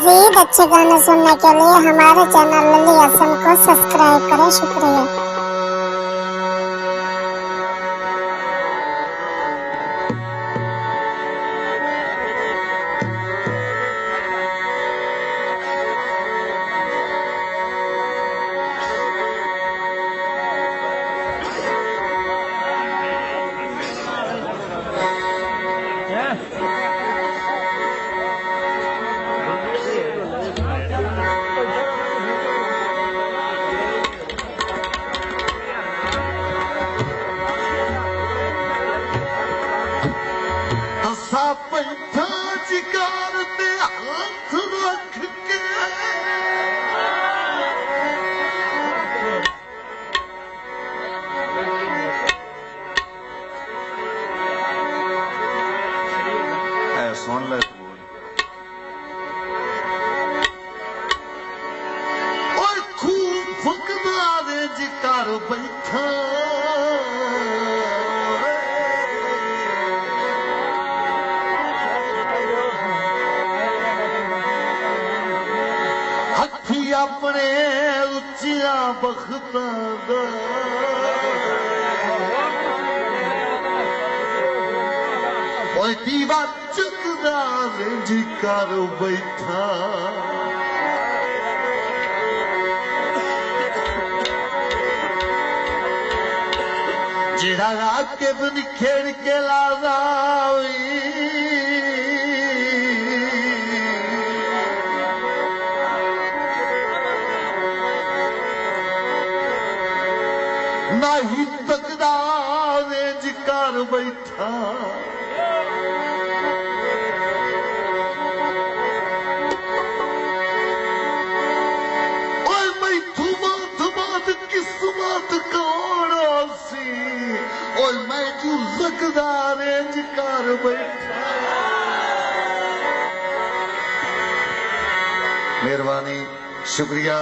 मजीद अच्छे गाने सुनने के लिए हमारे चैनल लली हसन को सब्सक्राइब करें। शुक्रिया। सुन ले और खूब फुकदारे जिकार बैठा हथी अपने उचिया बखता दीवा चुकदार जिकार बैठा जिड़ा के बन खेड़ के लादा नहीं तकदार जिकार बैठा मेहरबानी शुक्रिया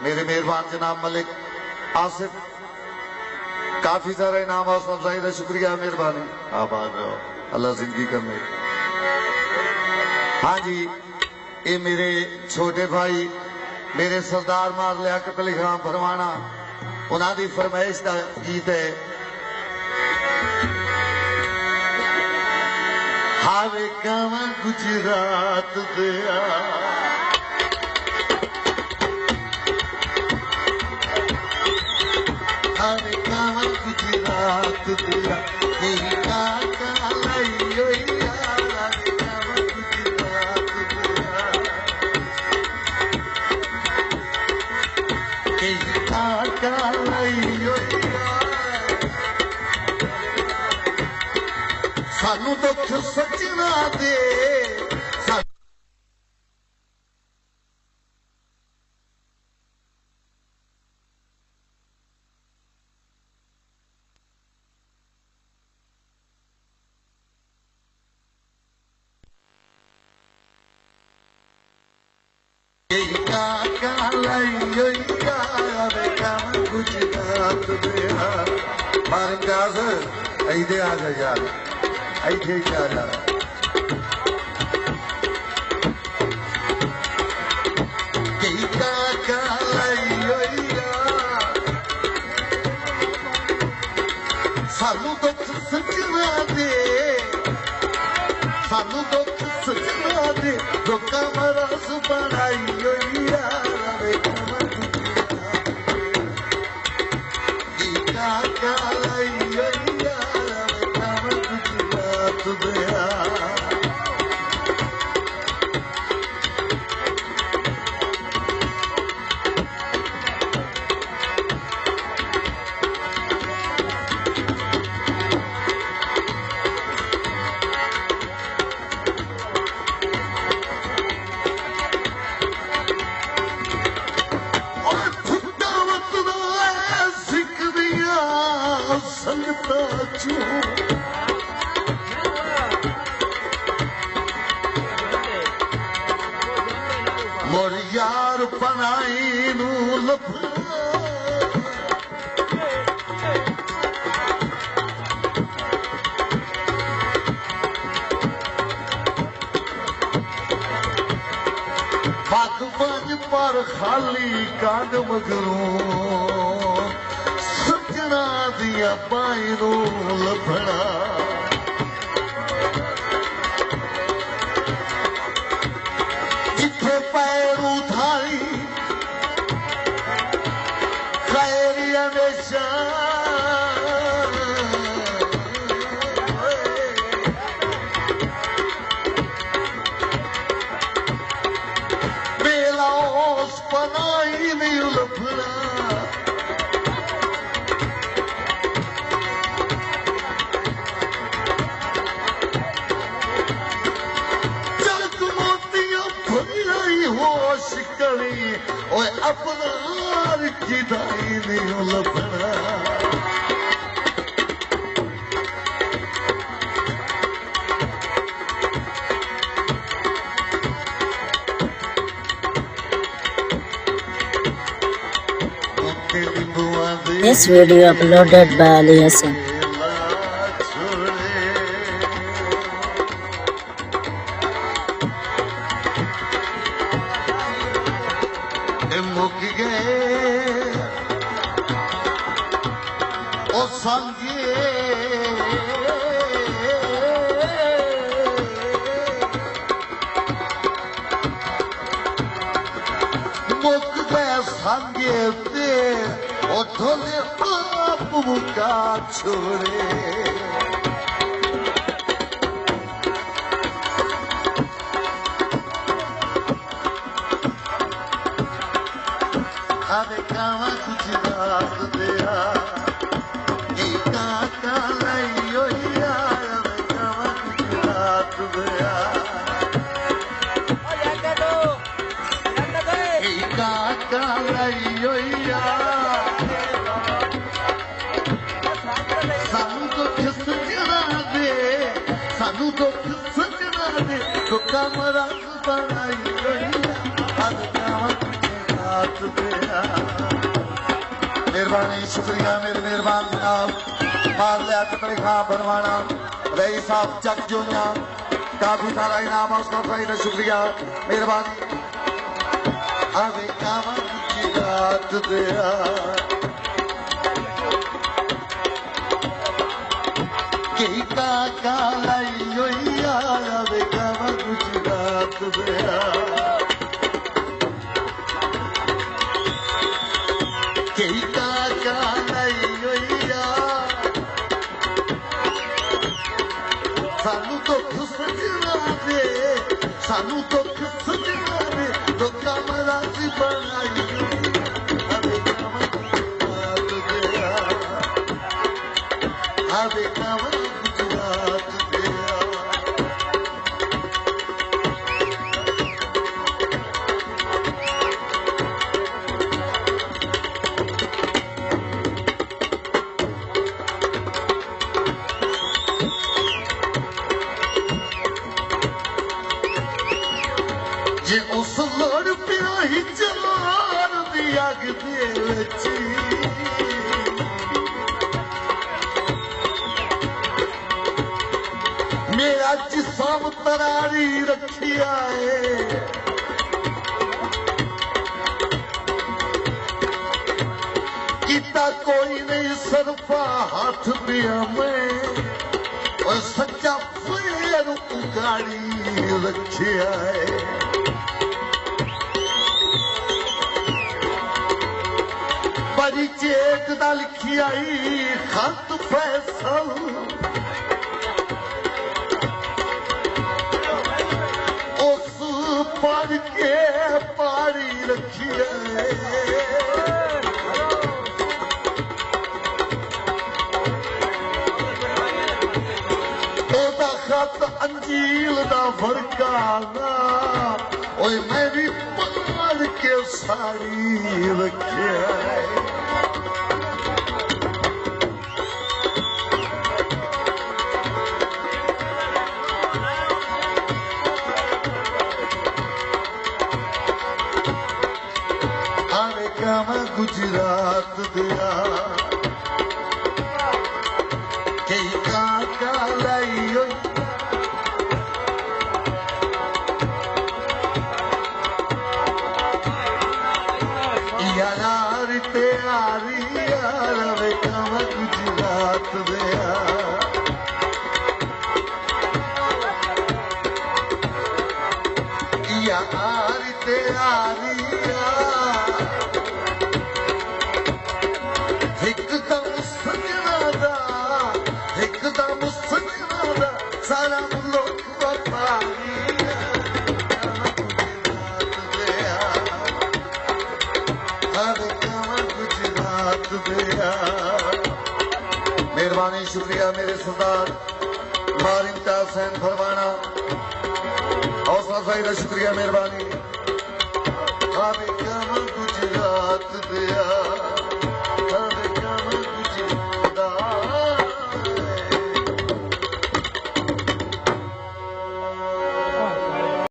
मेरे मेहरबान जनाब मलिक आसिफ काफी सारा इनाम हौसला अफजाई का शुक्रिया मेहरबानी आबाद रहो अल्लाह जिंदगी करने। हाँ जी ये मेरे छोटे भाई मेरे सरदार मार लियाकत अली खान फरमाना उन्होंने फरमाइश का गीत है हावे कावा गुजरात दया हावे कावा गुजरात दया तेरी काका लइयो यार हावे कावा गुजरात दया तेरी काका लइयो सानू दुख सजना दे गुजरात मारंगाज ऐदे आ गए यार ऐसे ही आ जा सानू दुख सजना दे सानू दुख सजना दे लोका मरस बनाई यार मोर यार पनाई नू पग पंज पर खाली कांड मगरों सजना दिया पायरों लभना जिथे पैरू थाली खैरी हमेशा पनाई में उलझना चलत मोतियां भलाई होश करी और अपनार की दाई में उलझना This video uploaded by Ali Hassan. मुक गए ओ संगे मुक गए संगे ते उठोले आप मुका छोड़े हमें कावा कुछ रात दिया काका लाइयो यार हमें कावा कुछ रात दिया काका लाइयो यार सानू तो किस जना दे सानू तो किस जना दे तो कमरा बनाइयो हमें कावा कुछ रात दिया मेहरबानी शुक्रिया मेरे मेहरबान जनाब मार लिया कतरे खां बनवाना रही साहब चक जोनिया काफी सारा इनाम उसका फायदा शुक्रिया मेहरबानी अबे कावा की रात दिया कई काका लाइयो यार अबे कावा की रात दिया कई काका लाइयो यार सानू तो खुश जना दे सानू तो खुश जना दे तो कमरा सी बनाइयो हमें कावा गुजरात दिया हमें कावा गुजरात दिया जे उस लड़ पिया ही जलान दी अग दे विच मेरा जिस्म तरारी रखिया है किता कोई नहीं सरफा हाथ पिया मैं और सच्चा फेर उगाड़ी रखिया है बड़ी चेक दा लिखी आई खत फैसल उस पढ़ के पारी रखी है ओदा खत अंजील दा फरकाना ओए मेरी पढ़ के सारी रखी है कावा गुजरात दिया कई काका लाइयो यारी यार वे कम गुजरात दिया यारी ते यारी एकदम सजना दा एकदम सजना दा सारा मुल्क वफाई मेहरबानी शुक्रिया मेरे सरदार मार इम्तियाज हुसैन फरमाना हौसला अफजाई का शुक्रिया मेहरबानी गुजरात दिया।